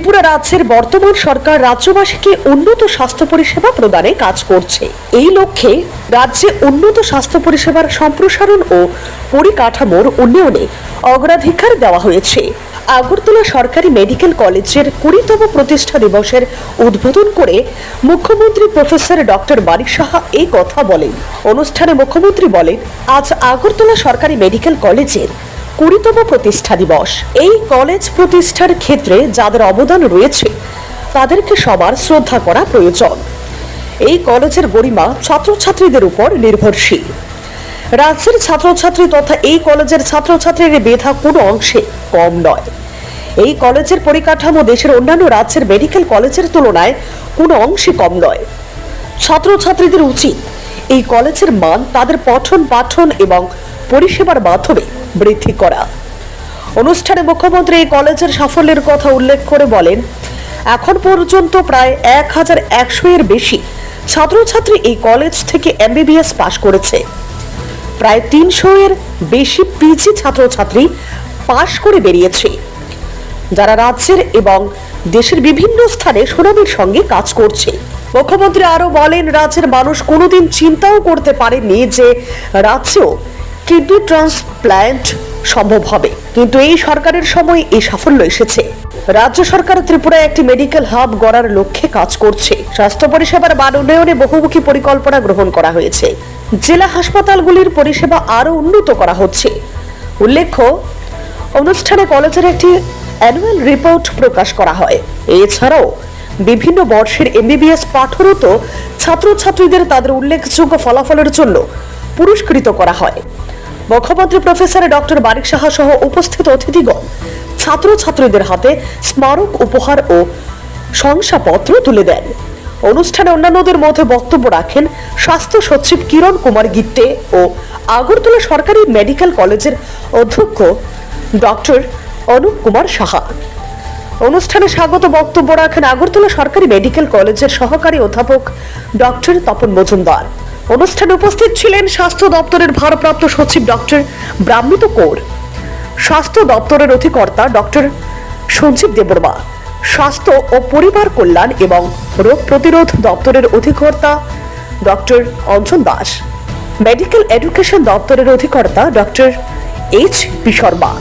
ত্রিপুরা রাজ্যের বর্তমান সরকার রাজ্যবাসীকে উন্নত স্বাস্থ্য পরিষেবা প্রদানে কাজ করছে। এই লক্ষ্যে রাজ্যে উন্নত স্বাস্থ্য পরিষেবার সম্প্রসারণ ও পরিকাঠামোর উন্নয়নে অগ্রাধিকার দেওয়া হয়েছে। আগরতলা সরকারি মেডিকেল কলেজের 20তম প্রতিষ্ঠা দিবসের উদ্বোধন করে মুখ্যমন্ত্রী প্রফেসর ডক্টর মানিক সাহা এই কথা বলেন। অনুষ্ঠানে মুখ্যমন্ত্রী বলেন, আজ আগরতলা সরকারি মেডিকেল কলেজের 20তম প্রতিষ্ঠা দিবস। এই কলেজ প্রতিষ্ঠার ক্ষেত্রে যাদের অবদান রয়েছে তাদেরকে সবার শ্রদ্ধা করা প্রয়োজন। এই কলেজের গরিমা ছাত্রছাত্রীদের উপর নির্ভরশীল। রাজ্যের ছাত্রছাত্রী তথা এই কলেজের ছাত্রছাত্রীর মেধা কোনো অংশে কম নয়। এই কলেজের পরিকাঠামো দেশের অন্যান্য রাজ্যের মেডিকেল কলেজের তুলনায় কোনো অংশে কম নয়। ছাত্রছাত্রীদের উচিত এই কলেজের মান তাদের পঠন পাঠন এবং পরিষেবার মাধ্যমে বৃদ্ধি করা। অনুষ্ঠানে মুখ্যমন্ত্রী এই কলেজের সাফল্যের কথা উল্লেখ করে বলেন, এখন পর্যন্ত প্রায় 1100 এর বেশি ছাত্রছাত্রী এই কলেজ থেকে MBBS পাশ করেছে। প্রায় 300 এর বেশি পিজি ছাত্রছাত্রী পাশ করে বেরিয়েছে, যারা রাজ্যের এবং দেশের বিভিন্ন স্থানে সুনামের সঙ্গে কাজ করছে। মুখ্যমন্ত্রী আরো বলেন, রাজ্যের মানুষ কোনোদিন চিন্তাও করতে পারেনি যে রাজ্যেও কিডনি ট্রান্সপ্ল্যান্ট সম্ভব হবে, কিন্তু এই সরকারের সময় এই সাফল্য এসেছে। রাজ্য সরকার ত্রিপুরায় একটি মেডিকেল হাব গড়ার লক্ষ্যে কাজ করছে। স্বাস্থ্য পরিষেবার মান উন্নয়নে বহুমুখী পরিকল্পনা গ্রহণ করা হয়েছে। জেলা হাসপাতালগুলির পরিষেবা আরো উন্নত করা হচ্ছে। উল্লেখ্য, অনুষ্ঠানে কলেজের একটি অ্যানুয়াল রিপোর্ট প্রকাশ করা হয়। এছাড়াও বিভিন্ন বর্ষের MBBS পাঠরত ছাত্রছাত্রীদের তাদের উল্লেখযোগ্য ফলাফলের জন্য পুরস্কৃত করা হয়। মুখ্যমন্ত্রী প্রফেসর ডক্টর মানিক সাহা সহ উপস্থিত অতিথিগণ ছাত্রছাত্রীদের হাতে স্মারক উপহার ও শংসাপত্র তুলে দেন। অনুষ্ঠানে অন্যান্যদের মধ্যে বক্তব্য রাখেন স্বাস্থ্য সচিব কিরণ কুমার গিত্তে ও আগরতলা সরকারি মেডিকেল কলেজের অধ্যক্ষ ডক্টর অনুপ কুমার সাহা। অনুষ্ঠানে স্বাগত বক্তব্য রাখেন আগরতলা সরকারি মেডিকেল কলেজের সহকারী অধ্যাপক ডক্টর তপন মজুমদার। অনুষ্ঠানে উপস্থিত ছিলেন স্বাস্থ্য দপ্তরের ভারপ্রাপ্ত সচিব ডক্টর ব্রাহ্মিত কৌর, স্বাস্থ্য দপ্তরের অধিকর্তা ডক্টর সঞ্জীব দেববর্মা, স্বাস্থ্য ও পরিবার কল্যাণ এবং রোগ প্রতিরোধ দপ্তরের অধিকর্তা doctor Anjan Das, medical education দপ্তরের অধিকর্তা ডক্টর HP শর্মা।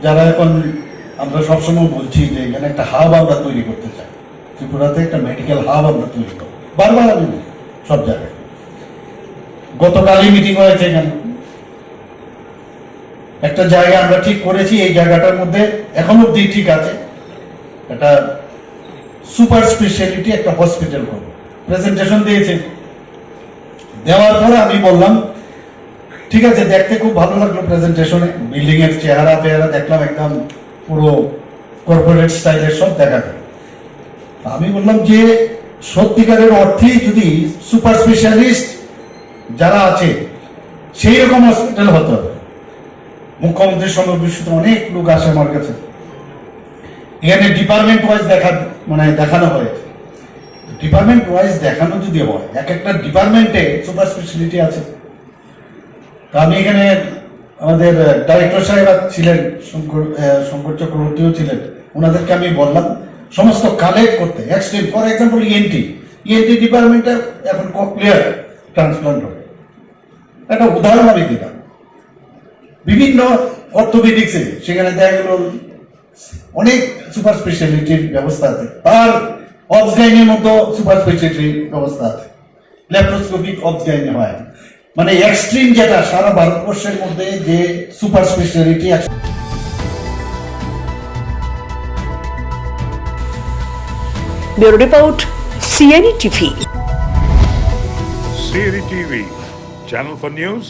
যারা এখন আমরা সবসময় বলছি যে এখানে একটা হাব আমরা তৈরি করতে চাই, ত্রিপুরাতে একটা মেডিকেল হাব আমরা তৈরি করব, বারবার আমি সব জায়গায়। গতকালই মিটিং হয়েছে এখানে, একটা জায়গা আমরা ঠিক করেছি। এই জায়গাটার মধ্যে এখন অব্দি ঠিক আছে, একটা সুপার স্পেশালিটি একটা হসপিটাল করবো। প্রেজেন্টেশন দিয়েছে, দেওয়ার পরে আমি বললাম ঠিক আছে, দেখতে খুব ভালো লাগলো প্রেজেন্টেশনে, বিল্ডিং এর চেহারা পেহারা দেখলাম, একদম পুরো কর্পোরেট স্টাইলের সব দেখা যায়। আমি বললাম যে সত্যিকারের অর্থেই যদি সুপার স্পেশালিস্ট যারা আছে সেই রকম হসপিটাল হতে হবে। মুখ্যমন্ত্রীর সঙ্গে বিশ্বত অনেক লোক আসে আমার কাছে, এখানে ডিপার্টমেন্ট ওয়াইজ দেখানো হয়েছে। ডিপার্টমেন্ট ওয়াইজ দেখানো যদি হয়, এক একটা ডিপার্টমেন্টে সুপার স্পেশালিটি আছে। আমি এখানে আমাদের ডাইরেক্টর সাহেব ছিলেন, শঙ্কর চক্রবর্তীও ছিলেন, ওনাদেরকে আমি বললাম সমস্ত কালেক্ট করতে। এক্সটেন্ড ফর এক্সাম্পল ENT ডিপার্টমেন্টে এখন ককলিয়ার ট্রান্সপ্লান্ট হবে, একটা উদাহরণ আমি দিলাম। বিভিন্ন অর্থোপেডিক্সে সেখানে দেখা গেল অনেক সুপার স্পেশালিটির ব্যবস্থা আছে, তার অবসগাইনের মতো সুপার স্পেশালিটির ব্যবস্থা আছে, ল্যাপ্রোস্কোপিক অবসগাইনে হয়। মানে এক্সট্রিম যেটা সারা ভারতবর্ষের মধ্যে যে সুপার স্পেশালিটি আছে। Bureau report, CNE TV। CNE TV, channel for news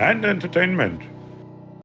and entertainment.